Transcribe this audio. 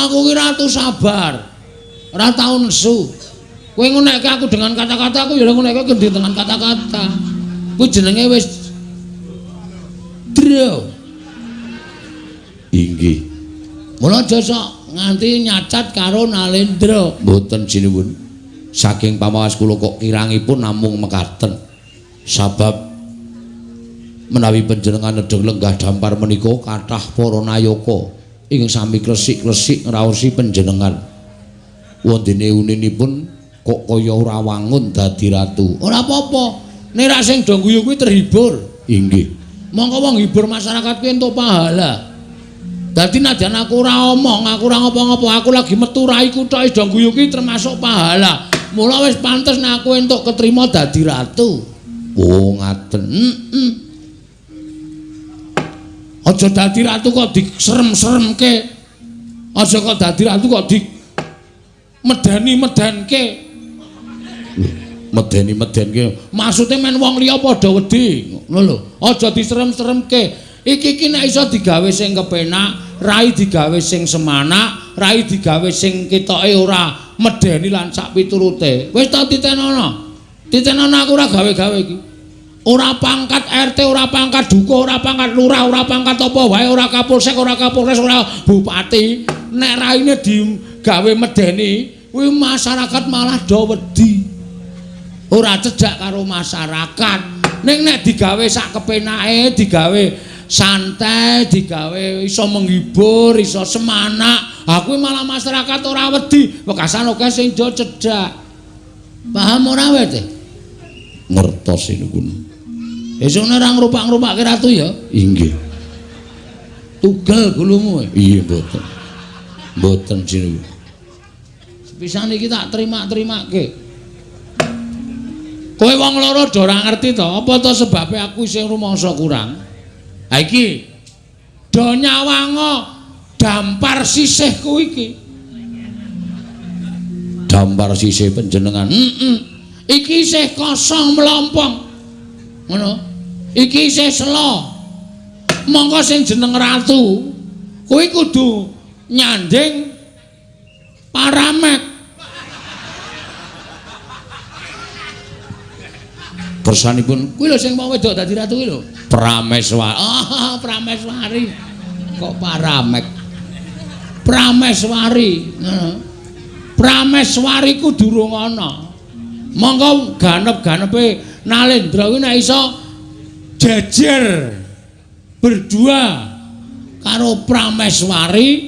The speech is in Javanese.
Aku ki ratu sabar. Ora tau nesu. Kowe ngunekke aku dengan kata-kata, aku ya ngunekke gendhi dengan kata-kata. Kuwi jenenge wis Dro. Inggih. Mula aja sok nganti nyacat karo Nalendra. Mboten sinuwun. Saking pamawas kula kok kirangipun namung mekaten. Sabab menawi panjenengan nedheng lenggah dampar menika kathah para nayaka ingkang sami klesik-klesik ngraosi panjenengan. Wondene uninipun kok kaya ora wangun dadi ratu. Ora apa-apa. Nek ra sing do guyu kuwi terhibur. Inggih. Mongko wong hibur masyarakat kuwi entuk pahala. Dadi nadyan aku ora omong, aku ora ngopo-ngopo, aku lagi metu raiku tok do guyu kuwi termasuk pahala. Mula wis pantes nek aku entuk ketrima dadi ratu. Oh, ngaten. Aja dadi ratu kok diserem-seremke. Aja kok dadi ratu kok di medani-medanke. Medeni-medenke. Maksude men wong liya padha wedi, ngono lho. Aja diserem-seremke. Iki nek iso digawe sing kepenak, rai digawe sing semanak, rai digawe sing ketoke ora medeni lan sak piturute. Wis ta titenono. Titenono aku ora gawe-gawe iki. Ora pangkat RT, ora pangkat dukuh, ora pangkat lurah, ora pangkat apa wae, ora kapolsek, ora kapolres, ora bupati. Nek raine digawe medeni, kuwi masyarakat malah do wedi. Ora cedhak karo masyarakat. Nek digawe sak kepenake, digawe santai, digawe iso menghibur, iso semanak. Aku malah masyarakat ora wedi. Wekasan oke sing do cedhak. Paham ora wae teh? Ngertos niku. Esuk nek ora ngrupak-ngrupakke ratu ya? Inggih. Tugel gulumu. Iya mboten. Mboten sinuwun. Sepisan iki tak terima-terimake. Kowe wong loro do ora ngerti to, apa to sebabe aku sing rumangsa kurang? Ha iki do nyawango dampar sisihku iki. Dampar sisih panjenengan. Iki isih kosong melompong. Ngono. Iki isih selo. Monggo sing jeneng ratu kuwi kudu nyanding paramek. Kersanipun Kuwi lho sing mau wedok dadi ratu kuwi lho. Prameswari. Oh, Prameswari. Kok paramek? Prameswari. Ngono. Prameswari ku durung ana. Monggo ganep-ganepe Nalendra kuwi nek iso jejer berdua karo Prameswari